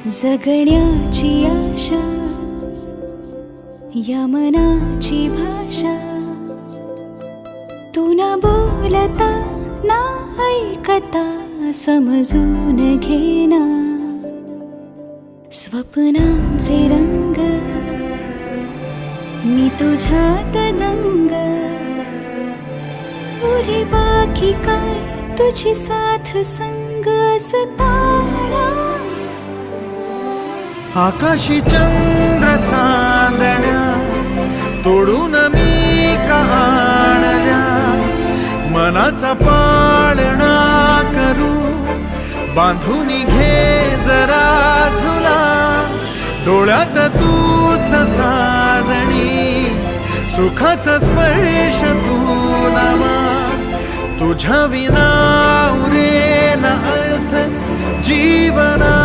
जगण्याची आशा या मनाची भाषा, तू न बोलता ना ऐकता समजून घेना. स्वप्नांचे रंग मी तुझ्यात दंग, उरे बाकी काय तुझी साथ संग असताना. आकाशी चंद्र चांदण्या तोडून मी का आणल्या, मनाचा पाळणा करू बांधून घे जरा झुला. डोळ्यात तूच साजणी सुखाचा स्पर्श तू नामा, तुझ्या विना उरेना अर्थ जीवना.